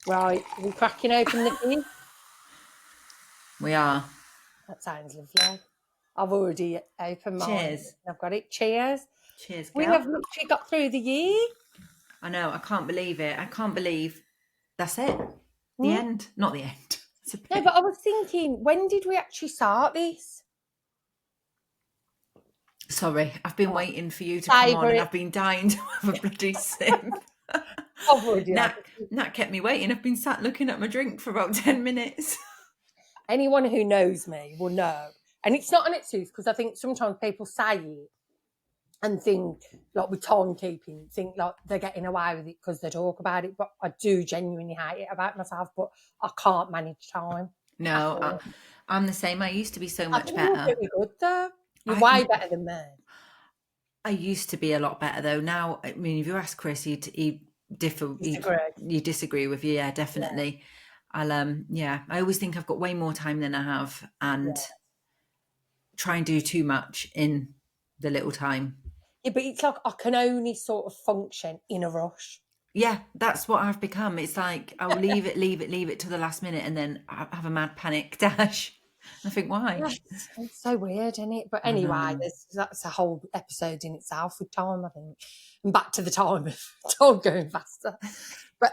Right, we're cracking open the fizz. We are. That sounds lovely. I've already opened mine. Cheers. I've got it. Cheers. Cheers, We girl. have literally got through the year. I know. I can't believe it. I can't believe that's it. The Hmm? end. Not the end. It's a No, bit. but I was thinking, when did we actually start this? Sorry, I've been Oh, waiting for you to come on, savour and it. I've been dying to have a bloody sip. I've already had Nat, it. Nat kept me waiting. I've been sat looking at my drink for about 10 minutes. Anyone who knows me will know. And it's not an excuse because I think sometimes people say it and think, like with timekeeping, think like they're getting away with it because they talk about it. But I do genuinely hate it about myself, but I can't manage time at No, all. I'm the same. I used to be so I much think you're better. pretty good though. You're I way can. better than me. I used to be a lot better though. Now, I mean, if you ask Chris, he differ. Disagree. You disagree with you, yeah, Yeah, definitely. Yeah. I always think I've got way more time than I have, and yeah. try and do too much in the little time. Yeah, but it's like I can only sort of function in a rush. Yeah, that's what I've become. It's like I'll leave it to the last minute, and then I have a mad panic dash. And I think, why? Yes, it's so weird, isn't it? But I anyway, know. that's a whole episode in itself with time, I think. And back to the time of time going faster. But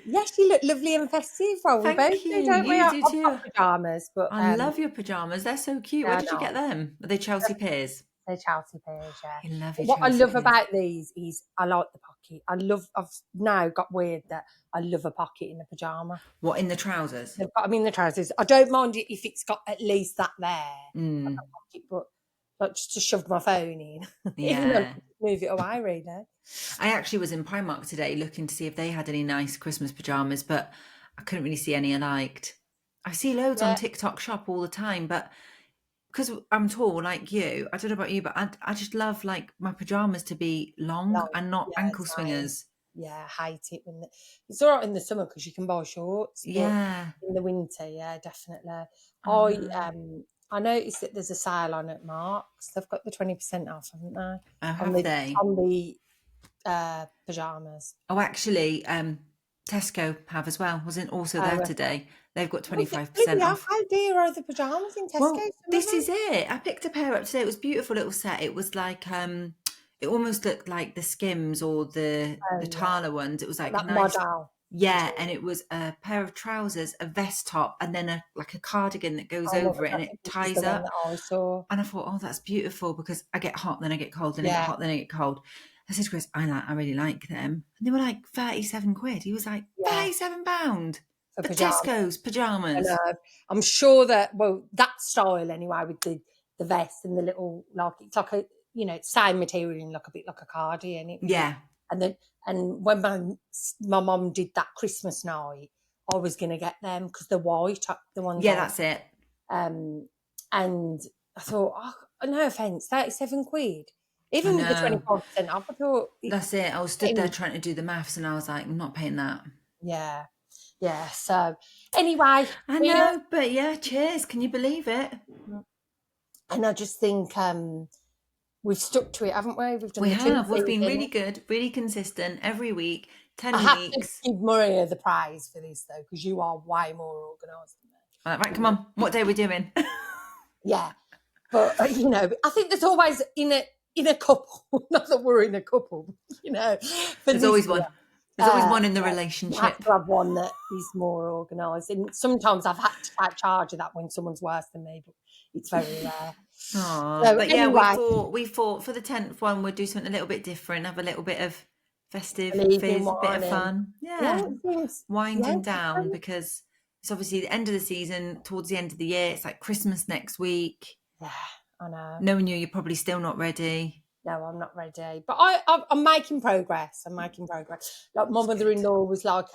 yes, you look lovely and festive. Well, we both Thank do, you. don't we? You I've do got too. pajamas, but I love your pajamas. They're so cute. Where they're did you get not. them? Are they Chelsea Piers? They're Chelsea pears, yeah. I love But your what I Chelsea love Piers. about these is I like the pocket. I've now got weird that I love a pocket in a pajama. What, in the trousers? They've got them in the trousers. I don't mind it if it's got at least that there, like Mm, a pocket, but like just to shove my phone in, even though I yeah. can move it away, really. I actually was in Primark today looking to see if they had any nice Christmas pajamas, but I couldn't really see any I liked. I see loads on Yeah, TikTok shop all the time, but because I'm tall like you, I don't know about you, but I just love like my pajamas to be long long. and not Yeah, ankle same. swingers. Yeah, I hate it when it's all right in the summer because you can buy shorts, but Yeah, in the winter, yeah, definitely. I know. I noticed that there's a sale on at Marks. They've got the 20% off, haven't they? Oh, On have the they? pajamas. Oh, actually, Tesco have as well. Wasn't also there Okay. today. They've got Was it bloody 25% hell, off. how dear are the pajamas in Tesco? Well, Some of this them. is it. I picked a pair up today. It was a beautiful little set. It was like it almost looked like the Skims or the Oh yeah, Tala ones. It was like that nice. model. Yeah, and Material. it was a pair of trousers, a vest top, and then a like a cardigan that goes I love over it. it I and it think this is the ties one up. that I saw. And I thought, oh, that's beautiful because I get hot, then I get cold, then I get Yeah, hot, then I get cold. I said to Chris, I really like them. And they were like 37 quid. He was like, yeah, £37 for for pajamas. Tesco's I pajamas. know. I'm sure that that style anyway with the vest and the little like it's like a it's same material and like a bit like a cardigan. It was, Yeah. and then and when my mum did that Christmas night, I was gonna get them because they're white, the ones Yeah, I that's it. and I thought, oh, no offense, 37 quid, I even with the know. 25% off. I thought That's it's it. I was stood there getting, trying to do the maths and I was like, I'm not paying that. yeah, yeah. So anyway, I yeah. know, but yeah, cheers. Can you believe it? And I just think we've stuck to it, haven't we? We've done We the two have. We've been seasons. really good, really consistent every week, I 10 have to weeks. give Maria the prize for this though, because you are way more organised than Right, come me. on. What day are we doing? Yeah, but I think there's always in a couple. Not that we're in a couple, for There's this always year. one. There's always one in the Yeah, you have relationship. to have one that is more organised, and sometimes I've had to take charge of that when someone's worse than me, but it's very rare. Oh, So but yeah, anyway, we thought for the 10th one we'd do something a little bit different, have a little bit of festive leaving fizz, bit one of and fun. yeah, Yeah, it seems winding down different. because it's obviously the end of the season, towards the end of the year. It's like Christmas next week. Yeah, I know. Knowing you're probably still not ready. No, I'm not ready, but I'm making progress. I'm making progress. Like my It's good. mother-in-law was like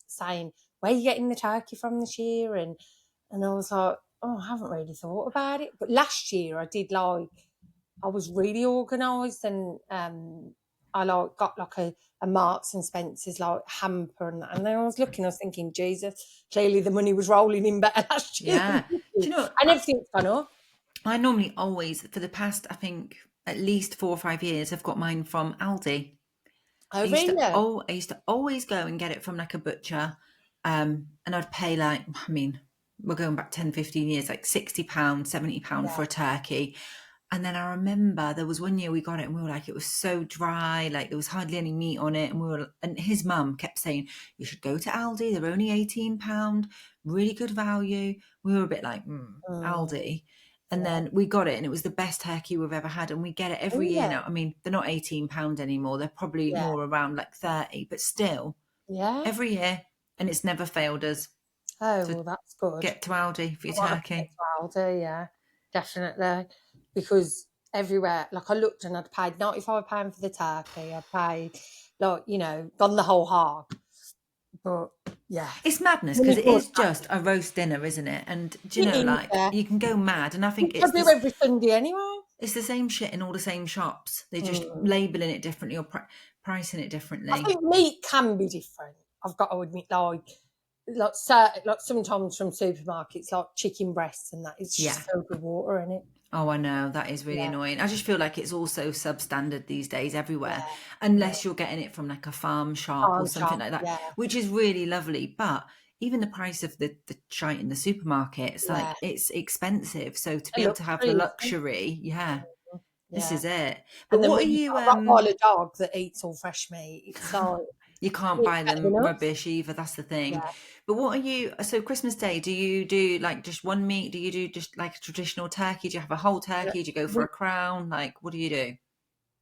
saying, "Where are you getting the turkey from this year?" And I was like, "Oh, I haven't really thought about it." But last year I did I was really organised and I got like a Marks and Spencer's like hamper and then I was looking, I was thinking, Jesus, clearly the money was rolling in better last year than Yeah. this Do year. you know, And everything's gone up. I normally always, for the past, I think, at least 4 or 5 years, I've got mine from Aldi. Oh really? I used to always go and get it from like a butcher, And I'd pay like, I mean, we're going back 10, 15 years, like £60, £70 Yeah. for a turkey. And then I remember there was one year we got it and we were like, it was so dry, like there was hardly any meat on it. And his mum kept saying, you should go to Aldi, they're only £18, really good value. We were a bit like, Mm, Aldi. And yeah. then we got it and it was the best turkey we've ever had. And we get it every year Really? now. I mean, they're not £18 anymore. They're probably Yeah. more around like 30, but still Yeah. every year. And it's never failed us. Oh, So well, that's good. get to Aldi for I your might have to get turkey. to Aldi, yeah, definitely. Because everywhere, like I looked and I'd paid £95 for the turkey. I paid, like, gone the whole hog. But yeah, It's madness because really it good is just a roast dinner, isn't it? And do you value. know, It is, like yeah. you can go mad. And I think Which I do every Sunday anyway. it's the same shit in all the same shops. They're just Mm. labeling it differently or pricing it I differently. think meat can be different. I've got to admit, like sometimes from supermarkets, like chicken breasts and that, it's just Yeah. filled with water in it. Oh, I know. That is really Yeah, annoying. I just feel like it's also substandard these days everywhere, yeah, yeah. unless you're getting it from like a farm shop or Farm something shop, like that, yeah, which is really lovely. But even the price of the shite in the supermarket, it's yeah. like it's expensive. So to A be able to have the luxury, isn't luxury, it? yeah, this Yeah. is it. But And then what are when you've you got a Rottweiler dog that eats all fresh meat, it's like, you can't it's buy better them than us. rubbish either, that's the thing. Yeah. But what are you so Christmas Day, do you do like just one meat? Do you do just like a traditional turkey? Do you have a whole Yeah. turkey? Do you go for We, a crown? Like what do you do?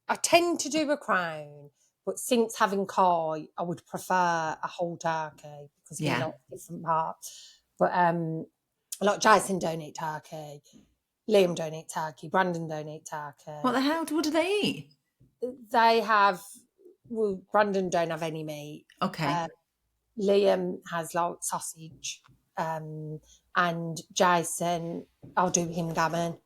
I tend to do a crown, but since having Kai, I would prefer a whole turkey because he Yeah. likes different parts. But like Jason don't eat turkey, Liam don't eat turkey, Brandon don't eat What turkey. the hell? What do they eat? They have, well, Brandon don't have any meat. Okay. Um, Liam has like sausage, um, and Jason, I'll do him gammon.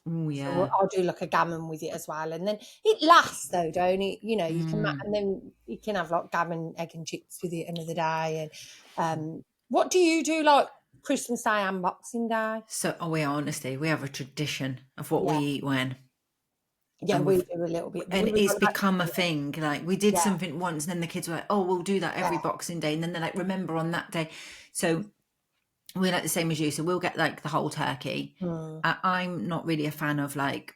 Oh So yeah. I'll do like a gammon with it as well, and then it lasts though, don't it? You can, Mm. and then you can have like gammon, egg and chips with it another day. And what do you do like Christmas Day and Boxing Day? So oh we honestly we have a tradition of what we Yeah, eat when. yeah, And we we've do a little bit, but and we were it's going back become a to it. thing. Like we did Yeah, something once, and then the kids were like, "Oh, we'll do that every yeah, Boxing Day." And then they're like, "Remember on that day." So we're like the same as you. So we'll get like the whole turkey. mm, I'm not really a fan of like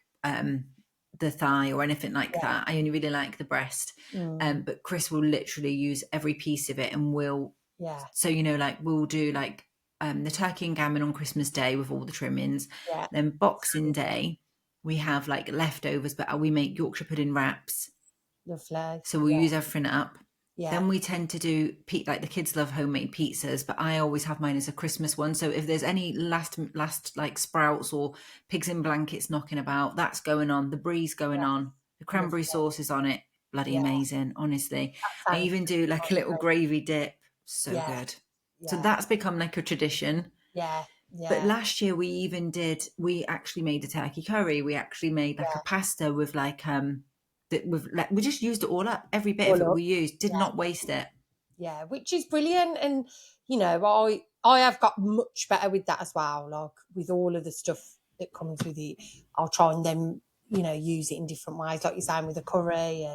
the thigh or anything like yeah, that. I only really like the breast. mm, But Chris will literally use every piece of it, and will yeah, so like we'll do like the turkey and gammon on Christmas Day with all the trimmings. yeah. Then Boxing Day we have like leftovers, but we make Yorkshire pudding wraps. Lovely. So we'll Yeah, use everything up. yeah, Then we tend to do like the kids love homemade pizzas, but I always have mine as a Christmas one. So if there's any last like sprouts or pigs in blankets knocking about, that's going on. The brie's going yeah. on. The cranberry Lovely. sauce is on it. Bloody Yeah, amazing, honestly. that I sounds even do like a little good. gravy dip. So Yeah, good. So yeah, that's become like a tradition. yeah, But yeah, last year we actually made a turkey curry. We actually made like a yeah. pasta with like that with like we just used it all up. Every bit of All it up. we used, did Yeah, not waste it. yeah, which is brilliant. And I have got much better with that as well. Like with all of the stuff that comes with it, I'll try and then use it in different ways, like you're saying with the curry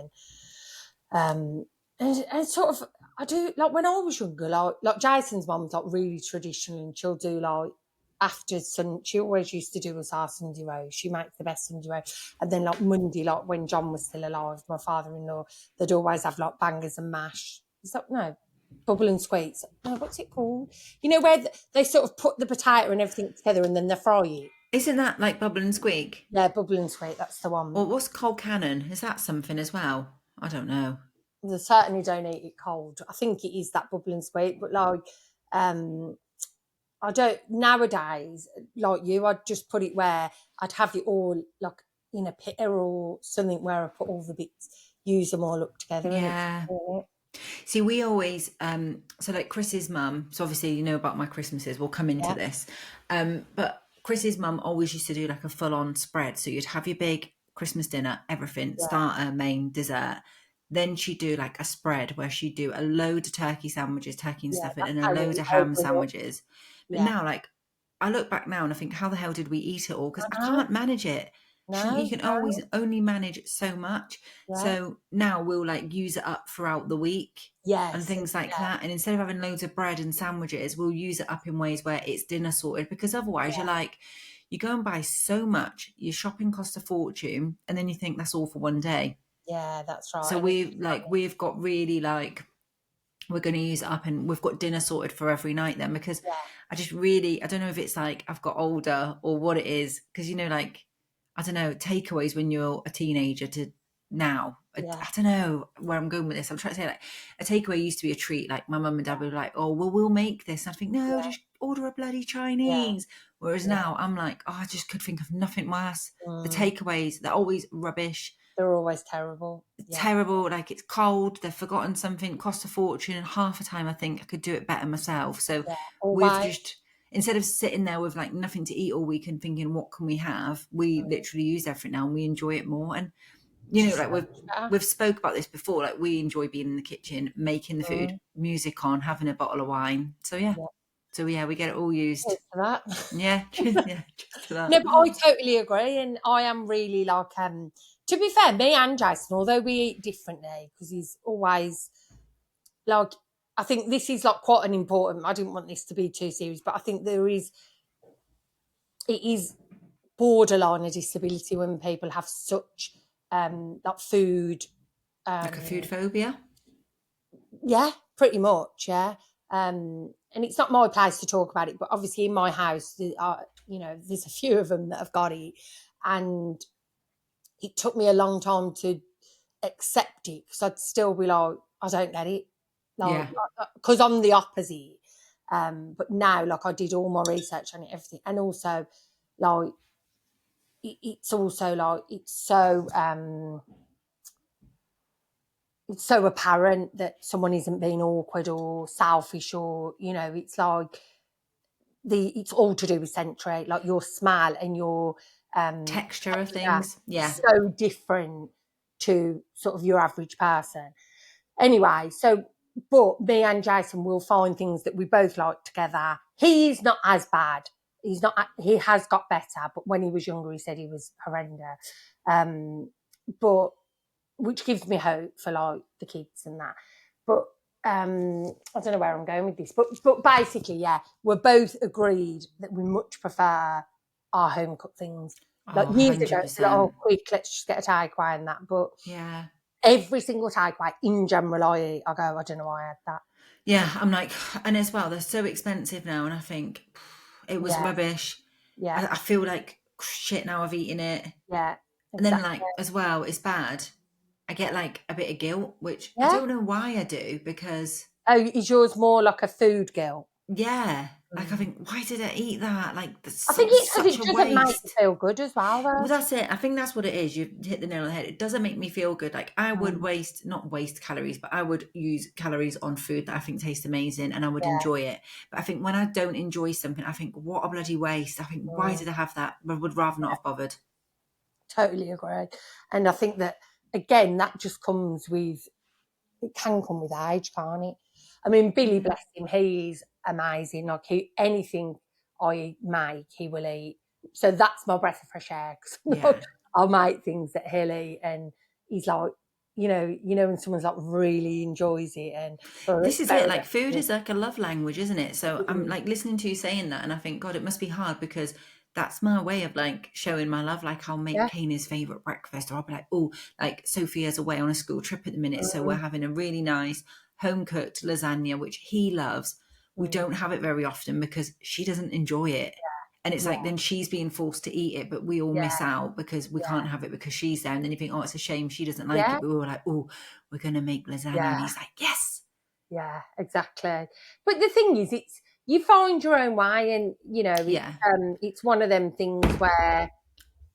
um and sort of I do like when I was younger, like Jason's mum's like really traditional, and she'll do like after she always used to do us our Sunday roast. She makes the best Sunday roast. And then like Monday, like when John was still alive, my father-in-law, they'd always have like bangers and mash. Is that no? Bubble and squeaks. No, what's it called? Where they sort of put the potato and everything together and then they fry it. Isn't that like bubble and squeak? Yeah, bubble and squeak. That's the one. Or what's cold cannon? Is that something as well? I don't know. They certainly don't eat it cold. I think it is that bubble and squeak, but like, um, I don't nowadays. Like you, I'd just put it where I'd have it all like in a pitter or something where I put all the bits, use them all up together, and it's Yeah. See, we always so like Chris's mum, so obviously you know about my Christmases, we'll come into yeah, this. But Chris's mum always used to do like a full-on spread. So you'd have your big Christmas dinner, everything, yeah, starter, main, dessert. Then she'd do like a spread where she'd do a load of turkey sandwiches, turkey and yeah. stuffing, That's and a how load we of I ham grew up. sandwiches. But Yeah, now, like, I look back now and I think, how the hell did we eat it all? Because I I know. can't manage it. No, You can no. always only manage so much. Yeah. So now we'll like use it up throughout the week and Yes. things like that. And instead of having loads of bread and sandwiches, we'll use it up in ways where it's dinner sorted, because otherwise you're like, you go and buy so much, your shopping costs a fortune, and then you think that's all for one day. Yeah, that's right. So And it's we've got really like, we're going to use it up, and we've got dinner sorted for every night then, because yeah, I don't know if it's like I've got older or what it is, because like, I don't know, takeaways when you're a teenager to now, yeah, I don't know where I'm going with this. I'm trying to say, like, a takeaway used to be a treat. Like my mum and dad would be like, oh well, we'll make this, and I think, no, yeah, just order a bloody yeah, Chinese. Whereas yeah. now I'm like, oh, I just could think of nothing worse. The Mm. takeaways, they're always rubbish, They're always terrible. Yeah, terrible. Like, it's cold, they've forgotten something, cost a fortune, and half the time I think I could do it better myself. So yeah. we've Always. just, instead of sitting there with like nothing to eat all week and thinking what can we have, we Mm. literally use everything now and we enjoy it more. And Just so like much better. we've spoke about this before, like we enjoy being in the kitchen, making the food, Mm. music on, having a bottle of wine. So yeah, Yeah. we get it all used. Cheers for that. Yeah. Yeah, just to that. No, but I totally agree, and I am really like to be fair, me and Jason, although we eat differently, because he's always like, I think this is like quite an important. I didn't want this to be too serious, but I think it is borderline a disability when people have such like food. Like a food Um, phobia. yeah, pretty much. Yeah. And it's not my place to talk about it, but obviously in my house, there's a few of them that have got it, and it took me a long time to accept it, because I'd still be like, I don't get it, like, Yeah. because I'm the opposite. But now, like, I did all my research on it, everything, and also, like, it's also like it's so apparent that someone isn't being awkward or selfish, or it's like it's all to do with sensory, like your smell and your Texture of texture things. is Yeah. so different to sort of your average person. Anyway, so but me and Jason will find things that we both like together. He's not as bad. He's not. He has got better, but when he was younger, he said he was horrendous. But which gives me hope for like the kids and that. But I don't know where I'm going with this, but basically, yeah, we're both agreed that we much prefer our home cooked things. Like Oh, years ago, it's like, 100%. oh, quick, let's just get a takeaway and that. But Yeah. every single takeaway in general I eat, I go, I don't know why I had that. Yeah, I'm like, and as well, they're so expensive now, and I think it was Yeah, rubbish. yeah, I feel like shit now I've eaten it. yeah, And then, exactly. like, as well, it's bad. I get like a bit of guilt, which I Yeah. don't know why I do, because Oh, is yours more like a food guilt? yeah, like I Mm. think, why did I eat that? Like, that's I think it's because such it a doesn't make you waste. feel good as well, Well, though. that's it. I think that's what it is. You've hit the nail on the head. It doesn't make me feel good. Like, I would Mm. not waste calories, but I would use calories on food that I think tastes amazing and I would Yeah. enjoy it. But I think when I don't enjoy something, I think, what a bloody waste. I think, why Mm. did I have that? I would rather not have bothered. Totally agree. And I think that, again, that just comes with, it can come with age, can't it? I mean, Billy, Yeah. bless him, he's amazing. Like, anything I make, he will eat. So that's my breath of fresh air. 'Cause Yeah. I'll make things that he'll eat, and he's like, when someone's like really enjoys it, and so This is it. Like, food experiment. is like a love language, isn't it? So I'm Mm. like listening to you saying that, and I think, God, it must be hard, because that's my way of like showing my love. Like, I'll make Yeah. Kane his favorite breakfast, or I'll be like, oh, like Sophia's away on a school trip at the minute, so we're Mm. having a really nice home cooked lasagna, which he loves. We Mm. don't have it very often because she doesn't enjoy it. And it's Yeah. like then she's being forced to eat it, but we all Yeah. miss out because we Yeah. can't have it because she's there. And then you think, oh, it's a shame she doesn't like Yeah. it. But we were like, oh, we're going to make lasagna. And Yeah. he's like, yes. Yeah, exactly. But the thing is, it's you find your own way, and Yeah. it's one of them things where,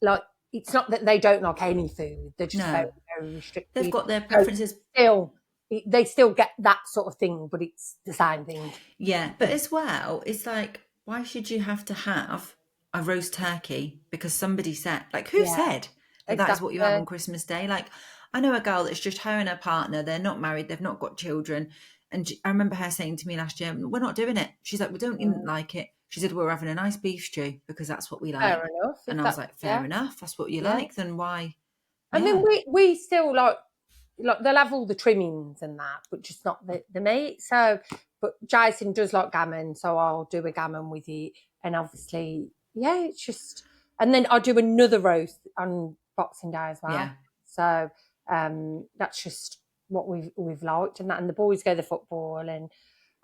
like, it's not that they don't like any food; they're just very, No, very they've restricted. got their So preferences. still, they still get that sort of thing, but it's the same thing. Yeah, but as well, it's like, why should you have to have a roast turkey because somebody said, like, who Yeah, said that that is what you have exactly. on Christmas Day? Like, I know a girl that's just her and her partner, they're not married, they've not got children. And I remember her saying to me last year, we're not doing it. She's like, we don't even Mm, like it. She said, we're having a nice beef stew because that's what we Fair like. enough. If And I was that, like, fair yeah, enough. That's what you yeah. like. Then why? I mean, Yeah. we still like they'll have all the trimmings and that, but just not the meat. So, but Jason does like gammon, so I'll do a gammon with it, and obviously, yeah, it's just, and then I'll do another roast on Boxing Day as well. Yeah. So, that's just what we've liked, and that, and the boys go to football, and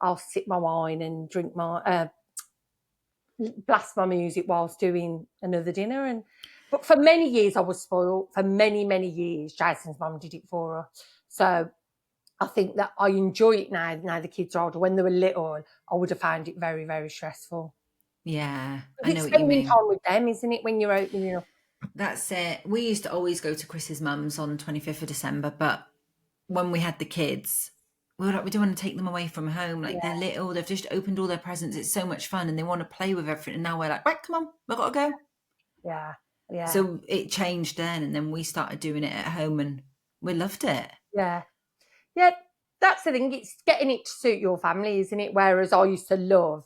I'll sip my wine and drink my blast my music whilst doing another dinner. And but for many years I was spoiled. For many years, Jason's mum did it for us. So I think that I enjoy it now. Now the kids are older. When they were little, I would have found it very stressful. Yeah. I But know it's what you spending mean. time with them, isn't it? When you're opening up. That's it. We used to always go to Chris's mum's on 25th of December, but when we had the kids, we were like, we don't want to take them away from home. Like, they're Yeah, little, they've just opened all their presents. It's so much fun and they want to play with everything. And now we're like, right, come on, we've got to go. yeah, yeah, So it changed then. And then we started doing it at home and we loved it. yeah, yeah. That's the thing. It's getting it to suit your family, isn't it? Whereas I used to love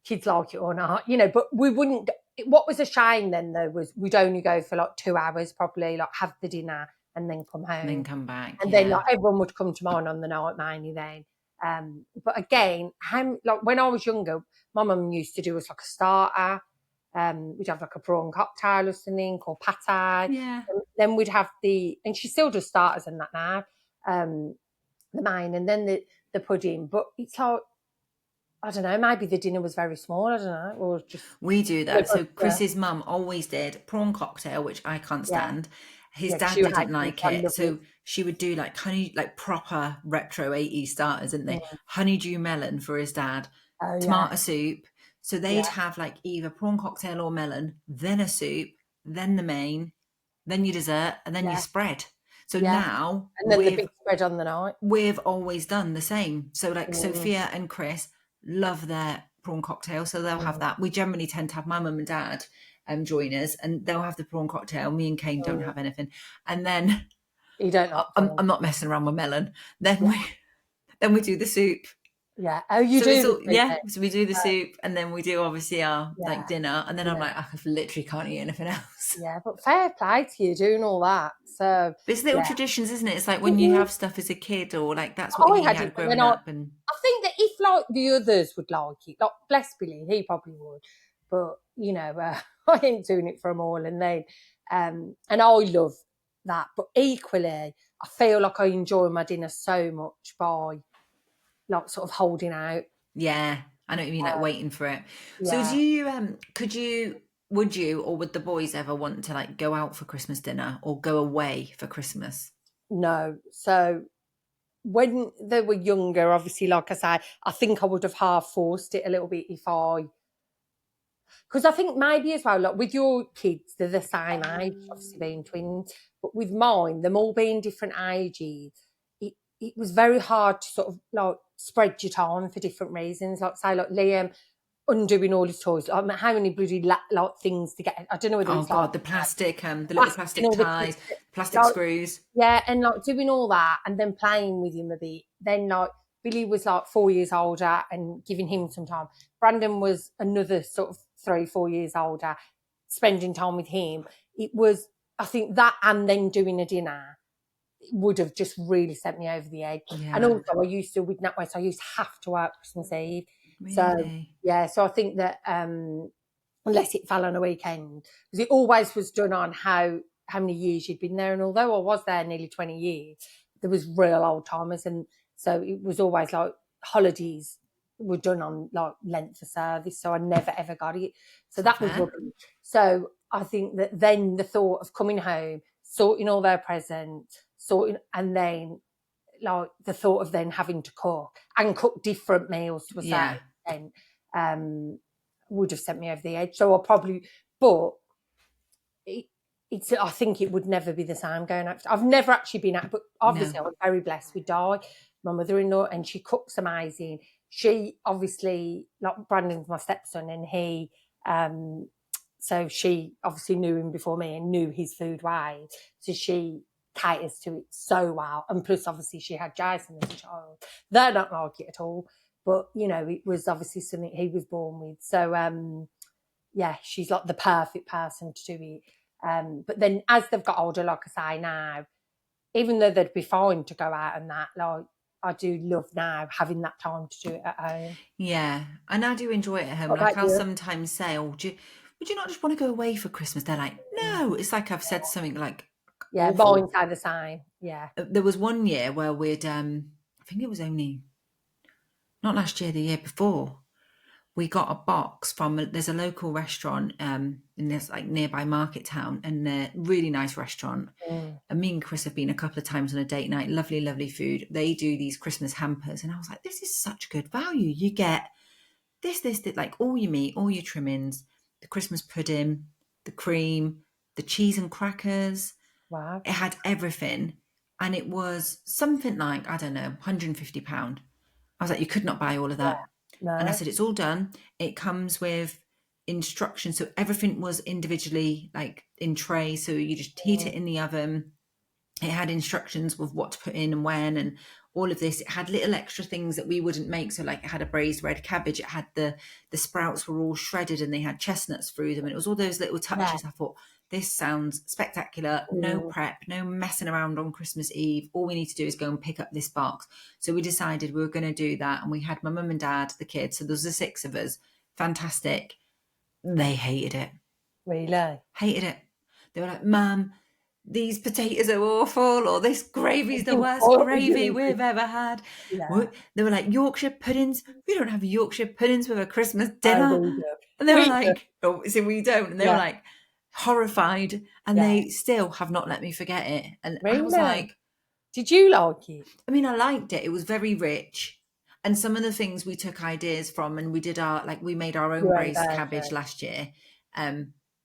kids like it or not, but we wouldn't. What was a shame then, though, was we'd only go for like 2 hours, probably, like have the dinner and then come And then home. come back. And then Yeah. like everyone would come to mine on the night, mainly then. But again, like when I was younger, my mum used to do us like a starter. We'd have like a prawn cocktail or something, or pate. Yeah. And then we'd have and she still does starters and that now, the main, and then the pudding. But it's like, I don't know, maybe the dinner was very small, I don't know, or just, We do that. So yeah, Chris's mum always did prawn cocktail, which I can't yeah, stand. His yeah, because dad you didn't hate them, like so I it. love it. So she would do like honey, like proper retro 80s starters, didn't they? Mm. Honeydew melon for his dad, Oh, yeah, tomato soup. So they'd yeah, have like either prawn cocktail or melon, then a soup, then the main, then your dessert, and then your yeah, spread. So yeah. now And then the big spread on the night. we've always done the same. So like Mm, Sophia and Chris love their prawn cocktail, so they'll have mm, that. We generally tend to have my mum and dad join us, and they'll have the prawn cocktail. Me and Kane don't mm. have anything, and then You don't like I'm prawn? not messing around with melon. Then Yeah, we do the soup. yeah. Oh, you So it's do the all sweet yeah. then? So we do the Oh, soup, and then we do obviously our like yeah, dinner, and then I'm yeah, like, I literally can't eat anything else. yeah. But fair play to you doing all that. So, But it's little yeah. traditions, isn't it? It's like It when you is. have stuff as a kid, or like that's what I he had it, had but then growing up, and I think that if like the others would like it, like bless Billy, he probably would, but I ain't doing it for them all, and and I love that, but equally, I feel like I enjoy my dinner so much by like sort of holding out. yeah, I know what you mean, like waiting for it. So do Yeah, you would you or would the boys ever want to like go out for Christmas dinner or go away for Christmas? no. So when they were younger, obviously, like I say, I think I would have half forced it a little bit if I because I think maybe as well, like with your kids, they're the same age, obviously being twins, but with mine, them all being different ages, it was very hard to sort of like spread your time for different reasons. Like say, like Liam undoing all his toys. I mean, how many bloody like things to get? I don't know whether Oh it's like God, the little plastic and plastic all the ties, kids. plastic Like, screws. yeah, and like doing all that and then playing with him a bit. Then like Billy was like 4 years older and giving him some time. Brandon was another sort of 3, 4 years older, spending time with him. It was, I think that and then doing a dinner would have just really sent me over the edge. And Yeah, also I used to with NatWest, I used to have to work Christmas Eve. So really. yeah, so I think that unless it fell on a weekend, because it always was done on how many years you'd been there. And although I was there nearly 20 years, there was real old timers, and so it was always like holidays were done on like length of service. So I never ever got it. So that was Fair. rubbish. So I think that then the thought of coming home, sorting all their presents, sorting, and then like the thought of then having to cook and cook different meals to a certain Yeah, extent would have sent me over the edge. So I'll probably, but it, it's. I think it would never be the same going out. I've never actually been out, but no. obviously I was very blessed with Di, my mother-in-law, and she cooks amazing. She obviously, like Brandon's my stepson, and he, so she obviously knew him before me and knew his food ways. So she caters to it so well, and plus obviously she had Jason as a child. They're not like it at all. but it was obviously something he was born with. So yeah, she's like the perfect person to do it. But then as they've got older, like I say now, even though they'd be fine to go out and that, like I do love now having that time to do it at home. Yeah, and I do enjoy it at home. What Like about I'll you? sometimes say, "Oh, would you not just want to go away for Christmas?" They're like, Mm. "No." It's like I've said something like Yeah, awful. mine say the same. Yeah. There was one year where I think it was only not last year, the year before. We got a box from there's a local restaurant in this like nearby market town, and a really nice restaurant. Mm. And me and Chris have been a couple of times on a date night. Lovely, lovely food. They do these Christmas hampers, and I was like, "This is such good value. You get this, like all your meat, all your trimmings, the Christmas pudding, the cream, the cheese and crackers. Wow. It had everything, and it was something like I don't know, £150. I was like, you could not buy all of Yeah. that. And I No. said, it's all done. It comes with instructions. So everything was individually like in trays. So you just heat Mm. it in the oven. It had instructions with what to put in and when and all of this. It had little extra things that we wouldn't make. So like it had a braised red cabbage. It had the sprouts were all shredded and they had chestnuts through them. And it was all those little Yeah. touches. I thought, this sounds spectacular. No Mm. prep, no messing around on Christmas Eve. All we need to do is go and pick up this box. So we decided we were going to do that. And we had my mum and dad, the kids. So there was the 6 of us. Fantastic. They hated it. Really? Hated it. They were like, Mum, these potatoes are awful, or this gravy's It's the been worst spoiled with you gravy in we've Christmas. ever had. Yeah. They were like, Yorkshire puddings? We don't have Yorkshire puddings with a Christmas Oh, dinner. we do. And they were We do. like, oh, so we don't. And they were Yeah. like, horrified. And Yeah. they still have not let me forget it. And I was Really? like, Did you like it? I mean, I liked it. It was very rich. And some of the things we took ideas from, and we did we made our own Your own braised version. cabbage last year.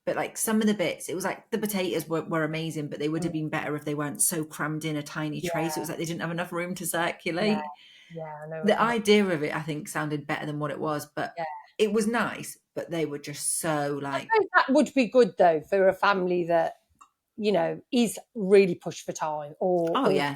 But like some of the bits, it was like the potatoes were amazing, but they would have Mm. been better if they weren't so crammed in a tiny tray. So it Yeah. was like they didn't have enough room to Yeah. circulate. Yeah. I know what The you mean. idea of it, I think, sounded better than what it was, but Yeah. it was nice. But they were just so I like, suppose that would be good though for a family that is really pushed for time, or oh also yeah.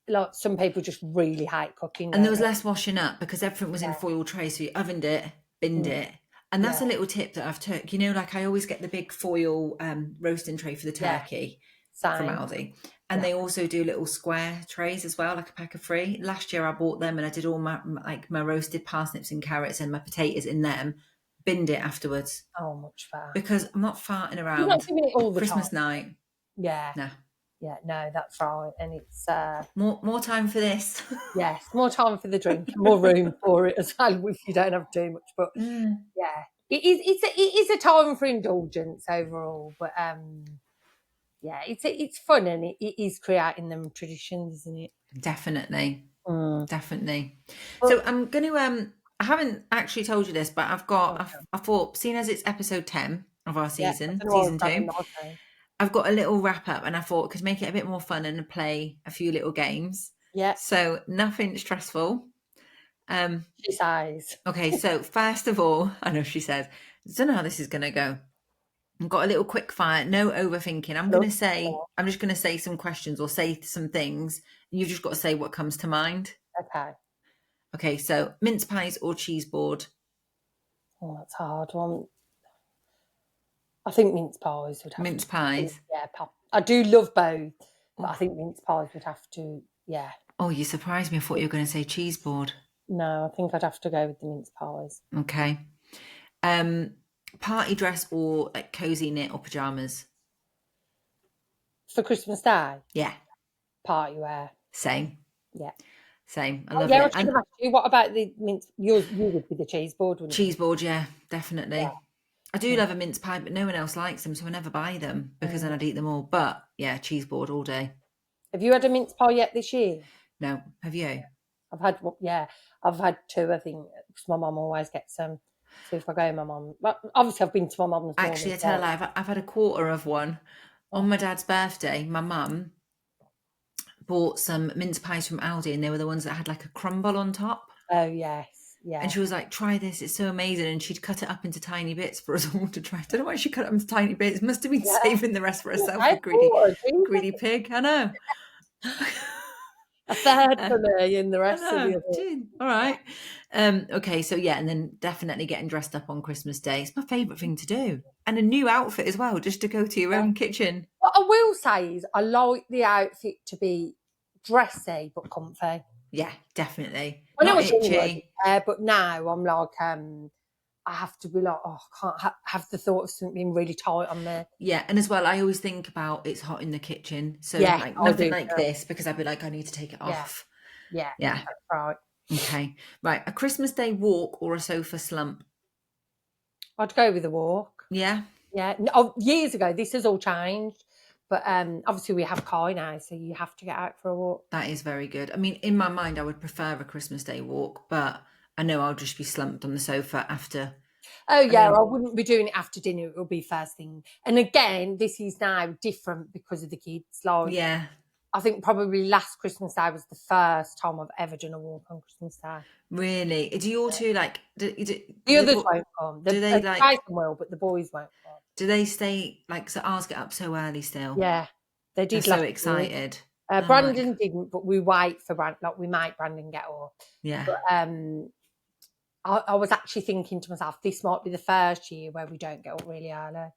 like some people just really hate cooking, And there don't was they? less washing up because everything was in Yeah. foil trays. So you ovened it, binned Mm. it. And Yeah. that's a little tip that I've took. Like I always get the big foil roasting tray for the Yeah. turkey from Same. Aldi. And Yeah. they also do little square trays as well, like a pack of 3. Last year I bought them and I did all my roasted parsnips and carrots and my potatoes in them, binned it afterwards. Oh, much better. Because I'm not farting You're not around doing it all the time. Christmas night. Yeah. No. Yeah. No, that's right. And it's More time for this. yes, more time for the drink, more room for it as well if you don't have too much. But Mm, yeah, it is a time for indulgence overall. But yeah, it's fun and it is creating them traditions, isn't it? definitely. Mm. Definitely. But So I'm going to I haven't actually told you this, but I thought, seeing as it's episode 10 of our yeah, I season, don't know why I was season grabbing 2, my phone. I've got a little wrap up and I thought could make it a bit more fun and play a few little games. Yeah, So nothing stressful. she says. Okay, so first of all, I know she says, I don't know how this is going to go. I've got a little quick fire, no overthinking. Look, I'm just going to say some questions or say some things. And you've just got to say what comes to mind. okay. Okay, so mince pies or cheese board? Oh, that's a hard one. I think mince pies would have Mince to. pies. Yeah, I do love both, but I Oh, think mince pies would have to. Yeah. oh, you surprised me. I thought you were going to say cheese board. No, I think I'd have to go with the mince pies. Okay. Um, party dress or like cozy knit or pajamas? For Christmas Day, Yeah, party wear. same, Yeah. same. I Oh, love yeah, I it. should have And asked you. What about the mince? You would be the cheese board, wouldn't you? cheese board, yeah, Yeah. definitely. I do Mm. love a mince pie, but no one else likes them, so I never buy them because then Mm. I'd eat them all. But yeah, cheese board all day. Have you had a mince pie yet this year? No, have you? I've had, yeah, I've had 2, I think, because my mum always gets them. So if I go, my mum, but obviously I've been to my mum's more Actually, I as tell a well. lie. I've had a quarter of one on Oh, my dad's birthday. My mum bought some mince pies from Aldi, and they were the ones that had like a crumble on top. oh yes, And yeah, she was like, "Try this; it's so amazing." And she'd cut it up into tiny bits for us all to try. I don't know why she cut it up into tiny bits. Must have been yeah. saving the rest for herself, I the greedy, thought, Jesus. greedy pig. I know. A third for me and the I rest of the know. other. Gee, all right. Okay, so yeah, and then definitely getting dressed up on Christmas Day. It's my favourite thing to do. And a new outfit as well, just to go to your Yeah. own kitchen. What I will say is I like the outfit to be dressy but comfy. Yeah, definitely. When I Not was younger, I didn't itchy. care, but now I'm like, I have to be like, oh, I can't have the thought of something being really tight on me. Yeah, and as well, I always think about it's hot in the kitchen. So Yeah, like I nothing do like too. this because I'd be like, I need to take it Yeah, off. yeah, Yeah. that's right. Okay. Right. A Christmas Day walk or a sofa slump? I'd go with a walk. Yeah. Yeah, no, years ago, this has all changed, but obviously we have Kai now, so you have to get out for a walk. That is very good. I mean, in my mind, I would prefer a Christmas Day walk, but I know I'll just be slumped on the sofa after. Oh I yeah, mean, I wouldn't be doing it after dinner. It will be first thing. And again, this is now different because of the kids. Like yeah, I think probably last Christmas Day was the first time I've ever done a walk on Christmas Day. really. Do you all two like? The others won't come. Do they like? Jason will, but the boys won't come. Do they stay like? So ours get up so early still. Yeah, they They're did so last year. excited. I'm like, Brandon didn't, but we wait for Brandon. Like we make Brandon get up. yeah. But I was actually thinking to myself, this might be the first year where we don't get up really early.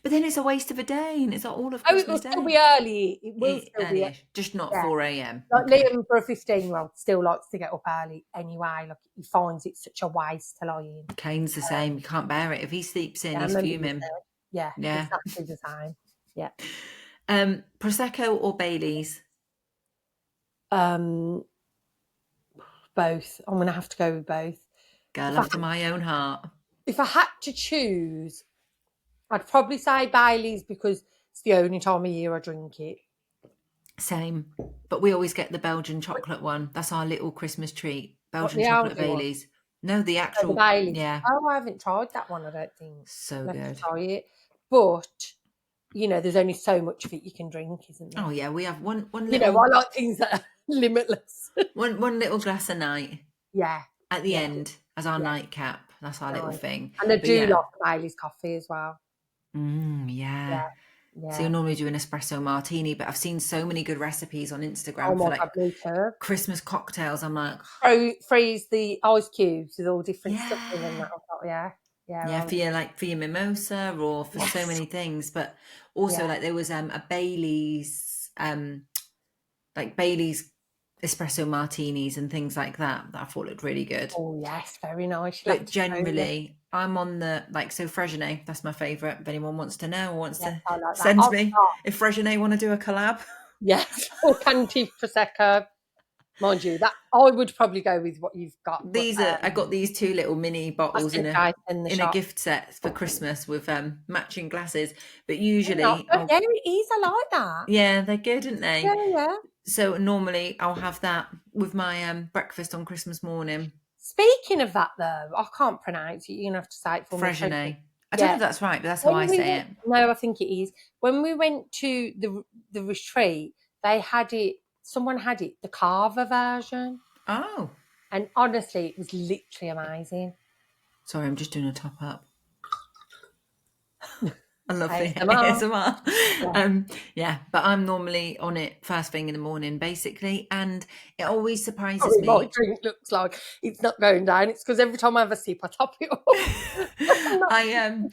But then it's a waste of a day, and it's not all of Oh, it will Christmas still Day. be early. It will still be, Early-ish, just not yeah. 4 a.m. Like Okay. Liam, for a 15-year-old, still likes to get up early anyway. Like he finds it such a waste to lie in. Kane's the same. You can't bear it. If he sleeps in, Yeah, I he's remember you fuming. said. Yeah, Yeah. exactly the same. Yeah. Prosecco or Baileys? Both. I'm gonna have to go with both. Girl after my own heart. If I had to choose, I'd probably say Bailey's because it's the only time of year I drink it. Same. But we always get the Belgian chocolate one. That's our little Christmas treat. What, Belgian the chocolate Aldi one? Baileys. No, the Oh, the actual, Bailey's. yeah. Oh, I haven't tried that one, I don't think. So I'll have to good. try it. But, there's only so much of it you can drink, isn't there? Oh yeah, we have one I little like things that are limitless. one little glass a night Yeah. at the Yeah. end as our Yeah. nightcap. That's our little Nice. thing. And I But do yeah. like the Bailey's coffee as well. Yeah. Yeah. So you normally do an espresso martini, but I've seen so many good recipes on Instagram Oh for my like God, me too. Christmas cocktails. I'm like, Freeze the ice cubes with all different stuff in them. yeah. I thought, yeah. Yeah, for your mimosa or for so Yes. many things. But also Yeah. like there was a Bailey's like Bailey's espresso martinis and things like that I thought looked really good. Oh yes, very nice. But generally I'm on the so Freixenet, that's my favourite. If anyone wants to know or wants Yes, to I like that. send me if Freixenet want to do a collab. Yes, or Canty Prosecco. Mind you, that I would probably go with what you've got. These are I got these two little mini bottles in a gift set for Christmas with matching glasses. But usually yeah, it is. I like that. yeah, they're good, aren't they? Yeah. So normally I'll have that with my breakfast on Christmas morning. Speaking of that, though, I can't pronounce it. You're gonna have to say it for me. Freixenet. I don't know if that's right, but that's how I When we say went- it. No, I think it is. When we went to the retreat, they had it. Someone had it, the carver version, Oh, and honestly, it was literally amazing. sorry, I'm just doing a top up. I love the ASMR. ASMR. Yeah, but I'm normally on it first thing in the morning, basically, and it always surprises me. My drink looks like it's not going down. It's because every time I have a sip, I top it up.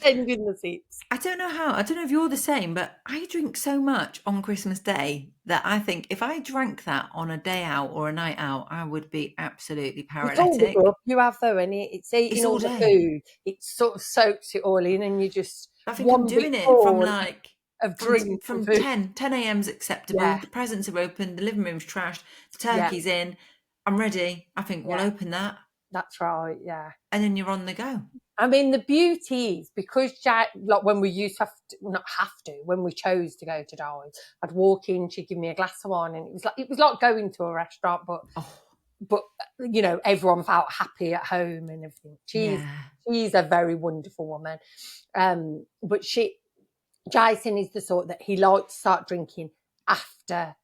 Ending the sips. I don't know if you're the same, but I drink so much on Christmas Day that I think if I drank that on a day out or a night out, I would be absolutely paralytic. It's all the grub you have though, and it's eating all the food. It sort of soaks it all in, and you just. I think I'm doing it from like from 10 a.m.'s acceptable. Yeah. The presents are open, the living room's trashed, the turkey's in. I'm ready. I think we'll open that. That's right, yeah. And then you're on the go. I mean, the beauty is because like when we used to when we chose to go to Darwin, I'd walk in, she'd give me a glass of wine, and it was like going to a restaurant, but everyone felt happy at home and everything. She's a very wonderful woman. But Jason is the sort that he likes to start drinking after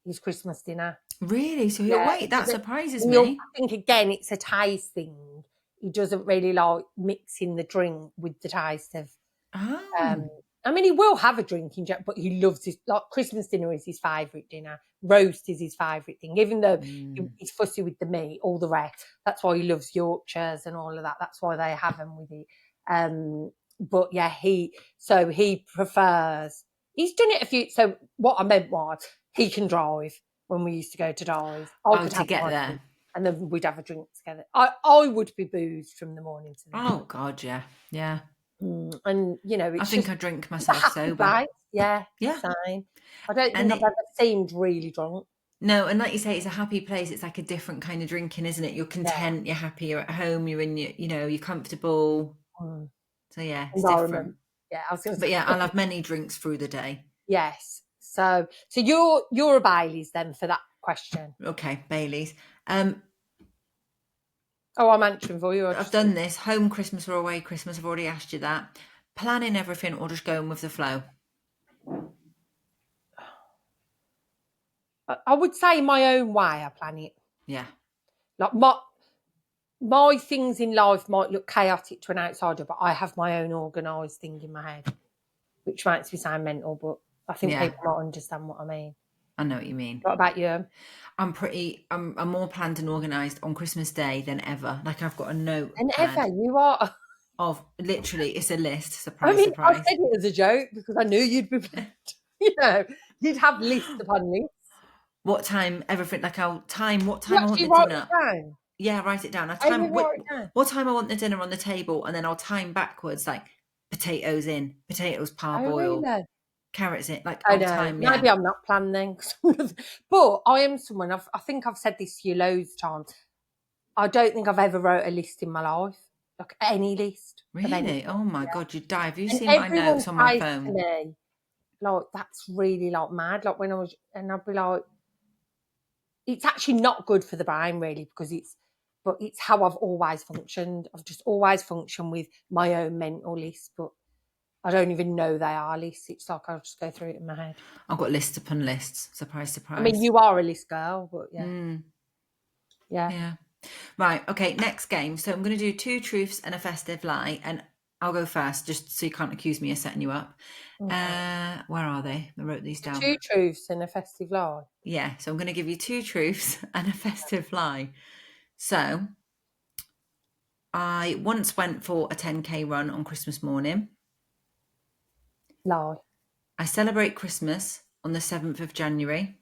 his Christmas dinner. Really? So he'll wait? That surprises me. I think again, it's a taste thing. He doesn't really like mixing the drink with the taste of I mean, he will have a drink in but he loves his, like, Christmas dinner is his favourite dinner. Roast is his favourite thing, even though he's fussy with the meat, all the rest. That's why he loves Yorkshires and all of that. That's why they have them with it. But yeah, he prefers. He's done it a few. So what I meant was he can drive when we used to go to dives. I could to have get my there. drink, and then we'd have a drink together. I would be boozed from the morning to the night. Oh God, yeah. And I it's think just I drink it's a myself happy sober. place. Yeah, Yeah. same. I don't And think I've ever seemed really drunk. no, and like you say, it's a happy place. It's like a different kind of drinking, isn't it? You're Yeah, content, you're happy, you're at home, you're in your, you're comfortable. So yeah, it's different. environment. Yeah, I was going to But say yeah, I'll have many drinks through the day. yes. So you're a Bailey's then for that question. Okay, Bailey's. Oh, I'm answering for you. I've done this. Home Christmas or away Christmas. I've already asked you that. Planning everything or just going with the flow? I would say my own way. I plan it. Yeah. Like my things in life might look chaotic to an outsider, but I have my own organised thing in my head, which makes me sound mental, but I think Yeah. people might understand what I mean. I know what you mean. What about you? I'm more planned and organised on Christmas Day than ever. Like I've got a And ever notepad you are. of literally, it's a list. I Surprise, mean, I surprise. said it as a joke because I knew you'd be, you'd have lists upon lists. What time, everything, like I'll time, what You time I want actually the write it dinner. down. Yeah, write it down. I I will time write it down. what time I want the dinner on the table, and then I'll time backwards, like potatoes in, potatoes Oh, parboil, really? carrots in. Like I I'll know. time, yeah. Maybe I'm not planning. But I am someone, I think I've said this to you loads of times. I don't think I've ever wrote a list in my life, like any list of anything. Really? Oh my God, you'd die. Have you And seen my everyone notes on my says to phone? me, like, that's really like mad. Like when I was, and I'd be like, it's actually not good for the brain really because but it's how I've always functioned. I've just always functioned with my own mental list, but I don't even know they are lists. It's like I'll just go through it in my head. I've got lists upon lists. Surprise, I mean, surprise. you are a list girl, but yeah. Yeah. Right. Okay. Next game. So I'm going to do 2 truths and a festive lie, and I'll go first, just so you can't accuse me of setting you up. Okay. Where are they? I wrote these down. 2 truths and a festive lie. Yeah. So I'm going to give you 2 truths and a festive lie. So I once went for a 10K run on Christmas morning. Lie. I celebrate Christmas on the 7th of January.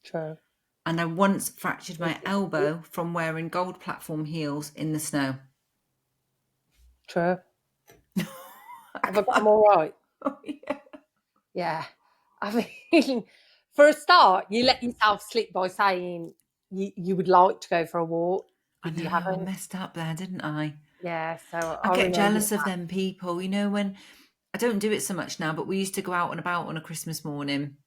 True. And I once fractured my elbow from wearing gold platform heels in the snow. True. Have I got them all right? Oh, yeah. Yeah. I mean, for a start, you let yourself slip by saying you would like to go for a walk, I but you know, I haven't. messed up there, didn't I? Yeah, so I I get remember jealous of that. them people, when I don't do it so much now, but we used to go out and about on a Christmas morning,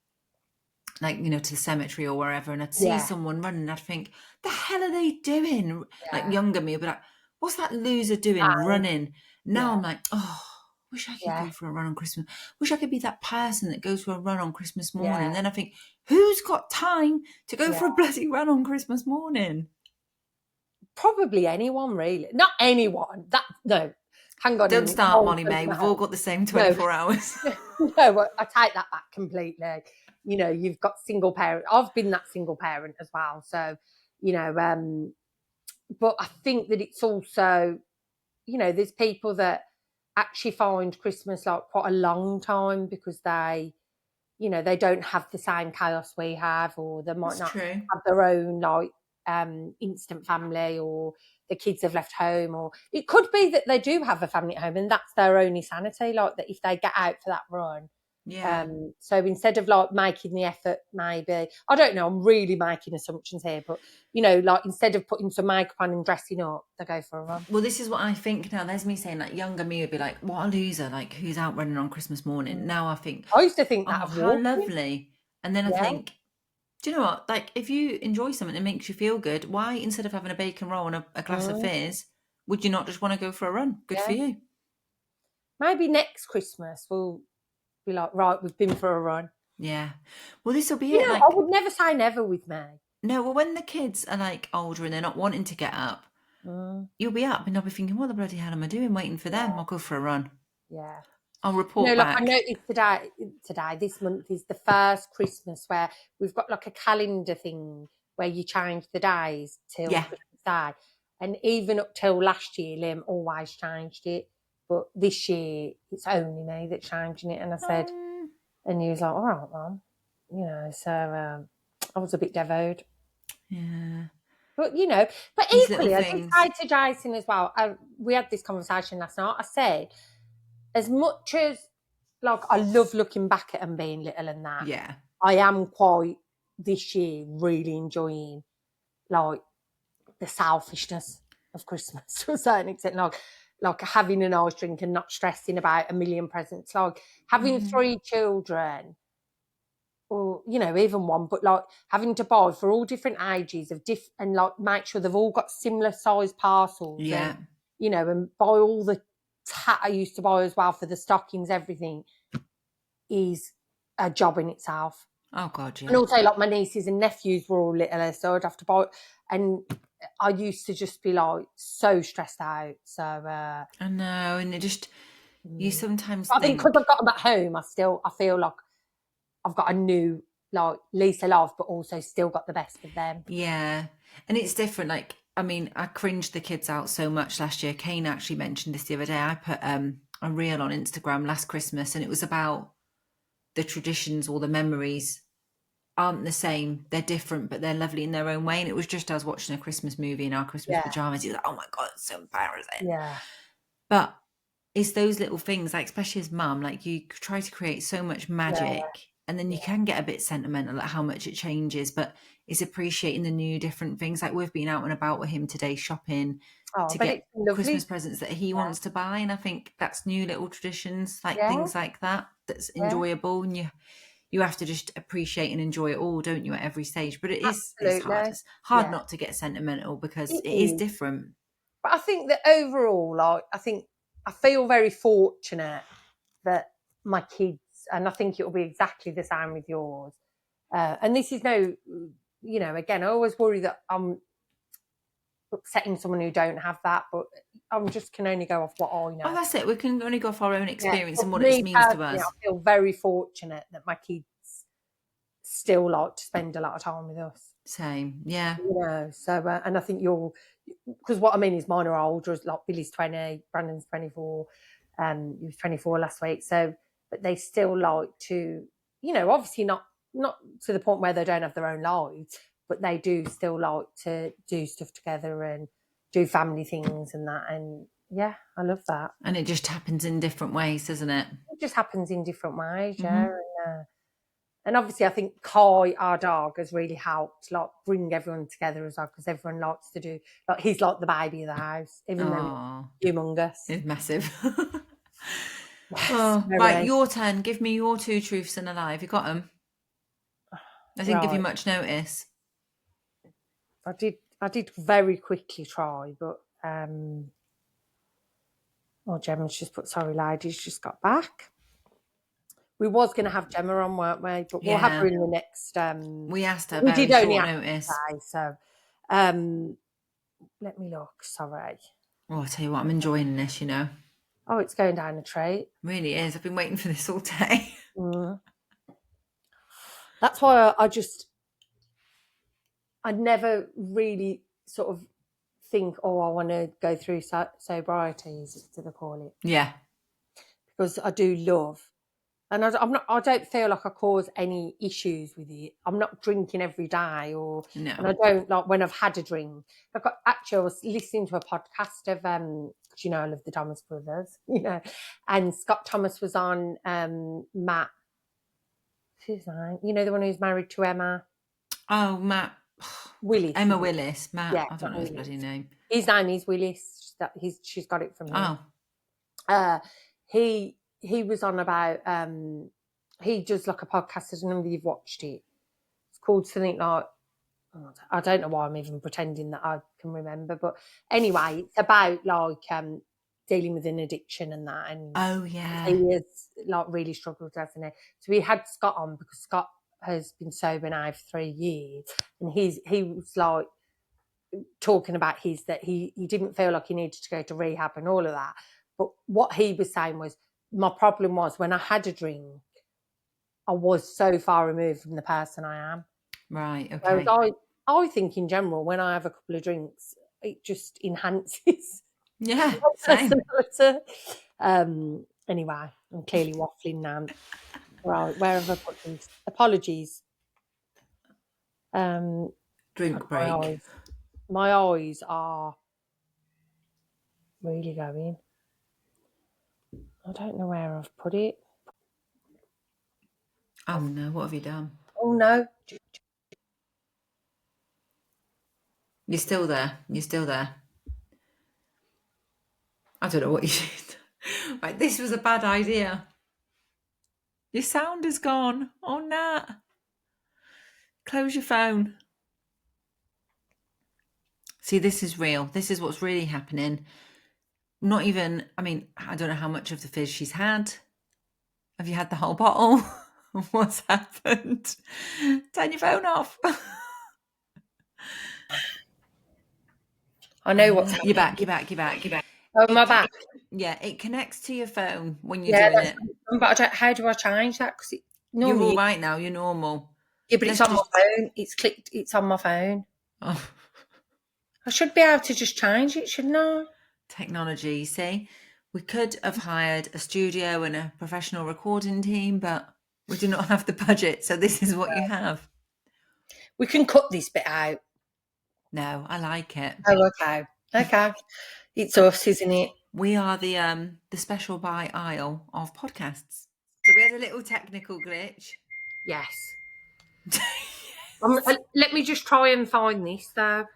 like, to the cemetery or wherever, and I'd see Yeah, someone running, and I'd think, the hell are they doing? Like yeah. younger me would be like, what's that loser doing And running? Now yeah, I'm like, oh, wish I could yeah, go for a run on Christmas. Wish I could be that person that goes for a run on Christmas morning. yeah, And then I think, who's got time to go yeah. for a bloody run on Christmas morning? Probably anyone, really. Not anyone. That no. Hang on a Don't minute. start, Hold Molly on to May. my We've all head. got the same No, 24 hours. no. I take that back completely. You've got single parent. I've been that single parent as well. So, you know, but I think that it's also, there's people that actually find Christmas like quite a long time because they don't have the same chaos we have, or they might That's not true. have their own like instant family, or the kids have left home, or it could be that they do have a family at home and that's their only sanity, like that if they get out for that run. Yeah. So instead of like making the effort, maybe I don't know, I'm really making assumptions here, but like instead of putting some makeup on and dressing up, they go for a run. Well, this is what I think now. There's me saying, like, younger me would be like, what a loser, like, who's out running on Christmas morning? Now I think, I used to think that oh, of how walking. lovely. And then I Yeah, think, do you know what? Like, if you enjoy something that makes you feel good, why, instead of having a bacon roll and a glass of mm, fizz, would you not just want to go for a run? Good for yeah. you. Maybe next Christmas we'll be like, right, we've been for a run. Yeah. Well, this will be it. I Like, would never say never with me. no, well, when the kids are like older and they're not wanting to get up, Mm, you'll be up and I'll be thinking, what the bloody hell am I doing waiting for them? yeah, I'll go for a run. yeah. I'll You know, report like I back. noticed today, this month is the first Christmas where we've got like a calendar thing where you change the days till Yeah. Christmas Day. And even up till last year, Liam always changed it. But this year, it's only me that's changing it. And I said, and he was like, all right, Mum. You know, so I was a bit devoed. Yeah. But, you know, but These little equally, I did things. say to Jason as well, we had this conversation last night. I said, as much as, like, I love looking back at them being little and that, Yeah. I am quite, this year, really enjoying, like, the selfishness of Christmas to a certain extent. Like having a nice drink and not stressing about a million presents. Like, having Mm-hmm. 3 children, or you know, even one, but like having to buy for all different ages of and like make sure they've all got similar size parcels, and Yeah. you know, and buy all the tat I used to buy as well for the stockings, everything is a job in itself. Oh God, And yeah. also, like, my nieces and nephews were all littler, so I'd have to buy, and I used to just be like so stressed out. So I know, and you sometimes but I think because think, I've got them at home, I feel like I've got a new, like, lease of life, but also still got the best of them. yeah, and it's different. Like, I mean, I cringed the kids out so much last year. Kane actually mentioned this the other day. I put a reel on Instagram last Christmas, and it was about the traditions or the memories aren't the same. They're different, but they're lovely in their own way. And it was just us watching a Christmas movie in our Christmas Yeah, pajamas. He was like, "Oh my God, it's so embarrassing." yeah, But it's those little things, like especially as mum, like you try to create so much yeah, magic, and then you can get a bit sentimental at how much it changes. But it's appreciating the new different things. Like we've been out and about with him today shopping oh, to but get it's lovely. Christmas presents that he wants to buy, and I think that's new little traditions, like Yeah, things like that. That's yeah, enjoyable, and you have to just appreciate and enjoy it all, don't you, at every stage? But it's hard. absolutely. It's hard Yeah, not to get sentimental because it it is is. different. But I think that overall, like, I feel very fortunate that my kids, and I think it'll be exactly the same with yours. And this is no, you know, again, I always worry that I'm upsetting someone who don't have that, but I'm just can only go off what I Oh, know. that's it. We can only go off our own Yeah, experience but and for what it me means to personally, I us. feel very fortunate that my kids still like to spend a lot of time with us. Same. Yeah. You know, so and I think you're, because what I mean is mine are older. Like Billy's 20, Brandon's 24, he was 24 last week. So, but they still like to, you know, obviously not to the point where they don't have their own lives, but they do still like to do stuff together and do family things and that. And yeah, I love that. And it just happens in different ways, doesn't it? It just happens in different ways, yeah. Hmm. And obviously, I think Kai, our dog, has really helped, like, bring everyone together as well, because everyone likes to do, like, he's like the baby of the house, even though Oh, he's humongous. it's massive. Yes, Oh, right. very. Your turn. Give me your two truths and a lie. Have you got them? I didn't give you Right. much notice. I did very quickly try, but oh, Gemma's just put, sorry, ladies, just got back. We was going to have Gemma on, weren't we? But we'll have her Yeah. in the next. We asked her We very did only short ask notice. today, so um, let me look. Sorry. Oh, I tell you what, I'm enjoying this, you know. Oh, it's going down a treat. Really is. I've been waiting for this all day. Mm. That's why I never really sort of think, oh, I want to go through sobriety, as they call it, Yeah. because I do love, and I'm not. I don't feel like I cause any issues with it. I'm not drinking every day, and No. I don't like when I've had a drink. Actually, I was listening to a podcast of 'cause, you know, I love the Thomas brothers, you know, and Scott Thomas was on Matt. Who's his name? You know, the one who's married to Emma Oh, Matt. Willis, Emma is it? Willis. Matt. Yeah, I don't Matt know his bloody Willis. name. His name is Willis. She's got it from him. Oh. He was on about he does like a podcast. I don't know if you've watched it. It's called something like, oh, I don't know why I'm even pretending that I can remember, but anyway, it's about like dealing with an addiction and that, and Oh, yeah. he has like really struggled, hasn't he? So we had Scott on because Scott has been sober now for 3 years, and he was like talking about that he didn't feel like he needed to go to rehab and all of that. But what he was saying was my problem was when I had a drink, I was so far removed from the person I am. Right. Whereas Okay. I think in general, when I have a couple of drinks, it just enhances Yeah. my Same. personality. Anyway, I'm clearly waffling now. Right, where have I put this? Apologies. God, Drink my break. eyes. My eyes are really going. I don't know where I've put it. Oh no, what have you done? Oh no. You're still there. You're still there. I don't know what you did. Right, this was a bad idea. Your sound is gone. Oh, Nat. Close your phone. See, this is real. This is what's really happening. Not even, I mean, I don't know how much of the fizz she's had. Have you had the whole bottle? What's happened? Turn your phone off. I know what's You're happening. back, you're back, you're back. Oh, my back. Yeah, it connects to your phone when you're Yeah, doing that's. it. But I don't. How do I change that? Because You're all normally, right now, you're normal. yeah, but it's Let's on my just. phone. It's clicked. It's on my phone. Oh, I should be able to just change it, shouldn't I? technology, you see. We could have hired a studio and a professional recording team, but we do not have the budget, so this is what you have. We can cut this bit out. No, I like it. Oh, okay. Okay. It's us, isn't it? We are the special buy aisle of podcasts. So we had a little technical glitch. Yes. Let me just try and find this though.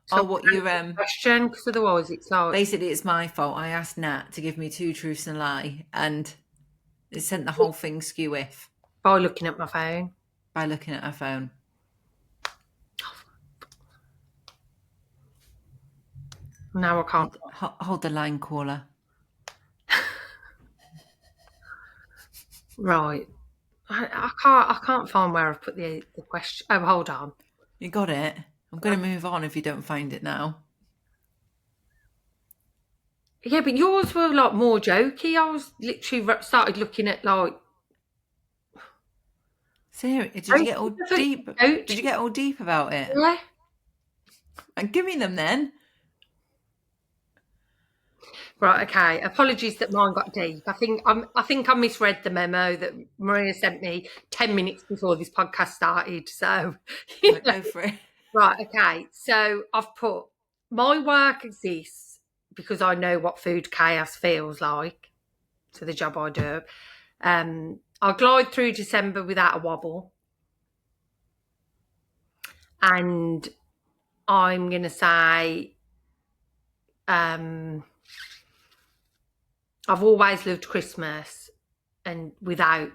So Oh, what you question, because otherwise it's like basically it's my fault. I asked Nat to give me 2 truths and a lie, and it sent the whole thing skew if by looking at my phone. by looking at her phone. Now I can't. Hold the line, caller. Right. I can't find where I've put the question. Oh, hold on. You got it. I'm going to move on if you don't find it now. Yeah, but yours were like more jokey. I was literally started looking at like. Seriously, did you get all deep? Did you Coaching. get all deep about it? Yeah. And give me them then. Right. Okay. Apologies that mine got deep. I think I misread the memo that Maria sent me 10 minutes before this podcast started. So. Right, go for it. Right. Okay. So I've put my work exists because I know what food chaos feels like. To the job I do. I'll glide through December without a wobble. And I'm going to say I've always loved Christmas and without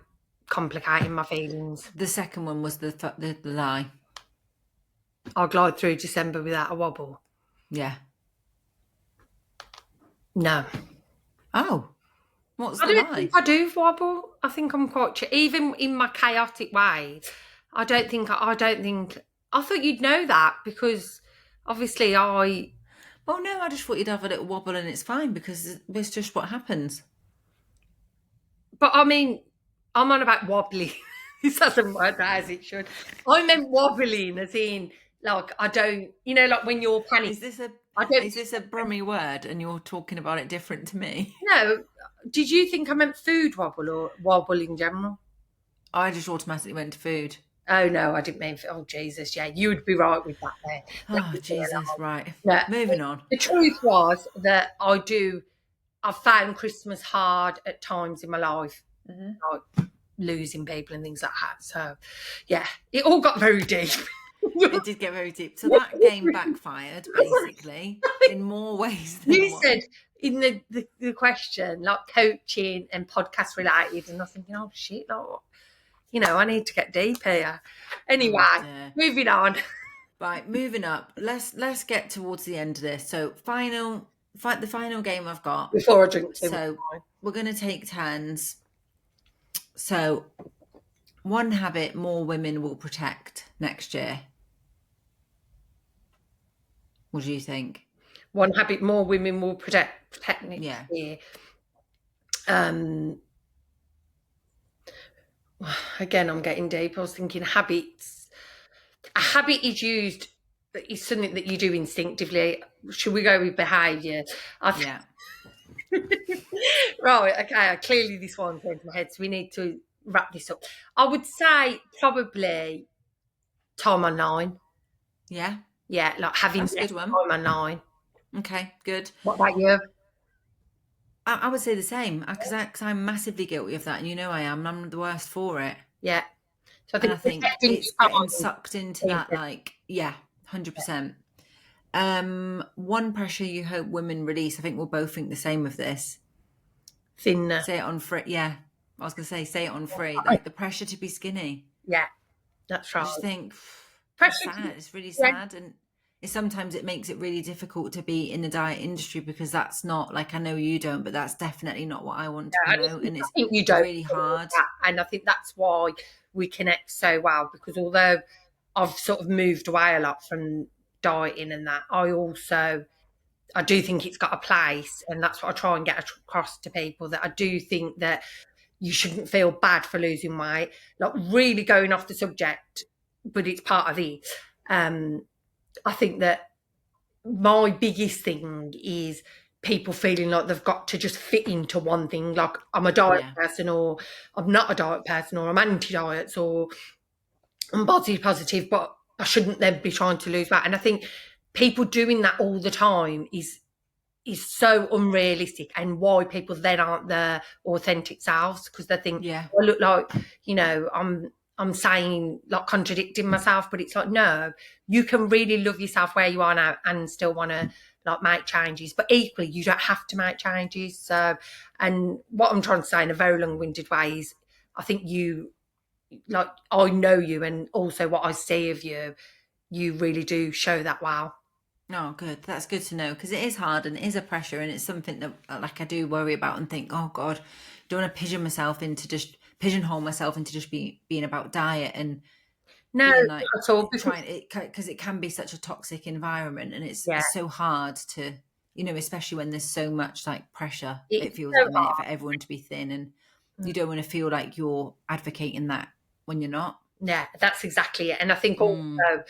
complicating my feelings. The second one was the lie. I'll glide through December without a wobble. Yeah. No. Oh, what's I the don't lie? think I do wobble. I think I'm quite even in my chaotic way. I don't think. I thought you'd know that because obviously I. Oh no, I just thought you'd have a little wobble and it's fine because it's just what happens. But I mean, I'm on about wobbly. This doesn't work as it should. I meant wobbling as in like I don't, like when you're panicking. Is this a Brummy word and you're talking about it different to me? No. Did you think I meant food wobble or wobble in general? I just automatically went to food. Oh no, I didn't mean. Oh Jesus, yeah, you would be right with that there. Oh Jesus, right. No, Moving on. the truth was that I've found Christmas hard at times in my life, like losing people and things like that. So, yeah, it all got very deep. It did get very deep. So that game backfired, basically, in more ways than You one. said in the question, like coaching and podcast related, and I was thinking, oh shit, like, I need to get deep here. Anyway, moving on. Right, moving up. Let's get towards the end of this. So the final game I've got. Before I drink too much So wine. we're going to take turns. So one habit more women will protect next year. What do you think? One habit more women will protect next Yeah. year. Um, again, I'm getting deep. I was thinking habits. A habit is something that you do instinctively. Should we go with behaviour? Yeah. Right, okay. Clearly, this one's going to my head, so we need to wrap this up. I would say probably time online. Yeah. Yeah, like having That's a less good one. time online. Okay, good. What about you? I would say the same because I'm massively guilty of that, and you know I am. And I'm the worst for it, Yeah. So I and I think think protecting it's your getting time sucked into is that. Like, yeah, 100%. One pressure you hope women release. I think we'll both think the same of this. thinner. Say it on free. Yeah, I was gonna say it on free. Like the pressure to be skinny. Yeah, that's I right. just think it's Pressure to sad. It's really yeah, sad, and sometimes it makes it really difficult to be in the diet industry because that's not like I know you don't, but that's definitely not what I want to promote, and I think you don't really feel hard. that, and I think that's why we connect so well. Because although I've sort of moved away a lot from dieting and that, I do think it's got a place, and that's what I try and get across to people. That I do think that you shouldn't feel bad for losing weight. Like really going off the subject, but it's part of it. Um, I think that my biggest thing is people feeling like they've got to just fit into one thing. Like I'm a diet Yeah, person, or I'm not a diet person, or I'm anti-diets, or I'm body positive, but I shouldn't then be trying to lose weight. And I think people doing that all the time is so unrealistic, and why people then aren't their authentic selves, because they think, yeah, I look like, I'm saying, like, contradicting myself, but it's like, no, you can really love yourself where you are now and still want to like make changes, but equally you don't have to make changes. So, and what I'm trying to say in a very long-winded way is, I think you, like, I know you, and also what I see of you, you really do show that well. no, good. That's good to know because it is hard and it is a pressure, and it's something that like I do worry about and think, oh God, don't want to pigeonhole myself into just being about diet and No, being not like at all, because trying it because it can be such a toxic environment, and yeah, it's so hard to especially when there's so much like pressure. It it's feels at so the minute for everyone to be thin, and you don't want to feel like you're advocating that when you're not. yeah, that's exactly it. And I think also, Mm,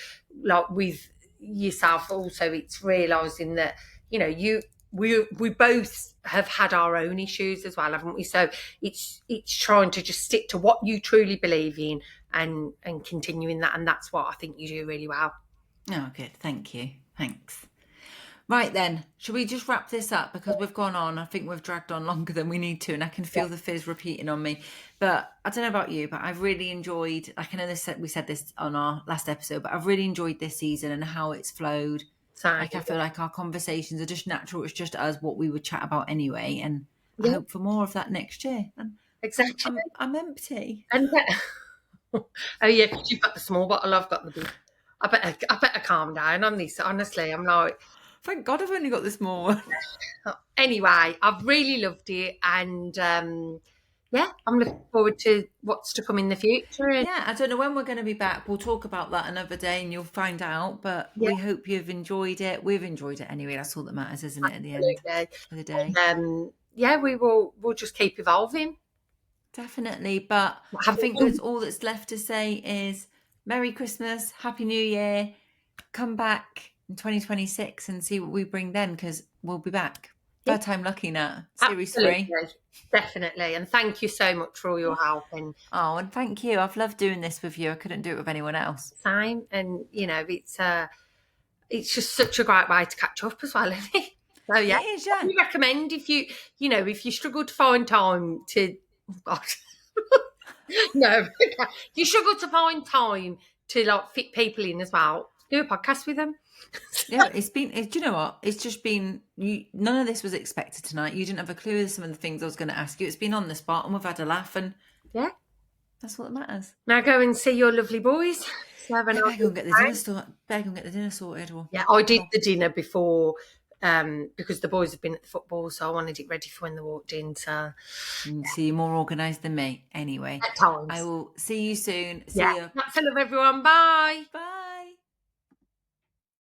like with yourself, also it's realizing that you we both have had our own issues as well, haven't we? So it's trying to just stick to what you truly believe in, and continuing that, and that's what I think you do really well. oh, good. Thank you. Thanks. Right then, should we just wrap this up because we've gone on? I think we've dragged on longer than we need to, and I can Yeah, feel the fizz repeating on me. But I don't know about you, but I've really enjoyed. Like I know we said this on our last episode, but I've really enjoyed this season and how it's flowed. so Like I feel like our conversations are just natural. It's just us what we would chat about anyway, and I yeah, hope for more of that next year. And exactly. I'm empty. And oh yeah, because you've got the small bottle, I've got the big. I better calm down on this. Honestly, I'm like, Thank God I've only got this more one. anyway, I've really loved it, and yeah, I'm looking forward to what's to come in the future. And Yeah, I don't know when we're going to be back. We'll talk about that another day and you'll find out. But yeah, we hope you've enjoyed it. We've enjoyed it anyway. That's all that matters, isn't it, at the end absolutely. of the day? Yeah, we'll just keep evolving. Definitely. But I Having think fun. that's all that's left to say is Merry Christmas, Happy New Year. Come back in 2026 and see what we bring then because we'll be back. Yeah, Third time lucky now. Series absolutely, 3. definitely. And thank you so much for all your help and Oh, and thank you. I've loved doing this with you. I couldn't do it with anyone else. time. And it's just such a great way to catch up as well, isn't it? So It yeah, is, yeah. I recommend if you struggle to find time to, oh God, no, if you struggle to find time to like fit people in as well, do a podcast with them. Yeah, do you know what? It's just been, none of this was expected tonight. You didn't have a clue of some of the things I was going to ask you. It's been on the spot and we've had a laugh and Yeah. that's what matters. Now go and see your lovely boys. So have a Yeah, nice better go and get the dinner time. sorted. Better go and get the dinner sorted. Or Yeah, I did oh, the dinner before, because the boys have been at the football, so I wanted it ready for when they walked in. So see, you're more organised than me. Anyway, at I times. will see you soon. Yeah. See you. That's enough, everyone. Bye. Bye.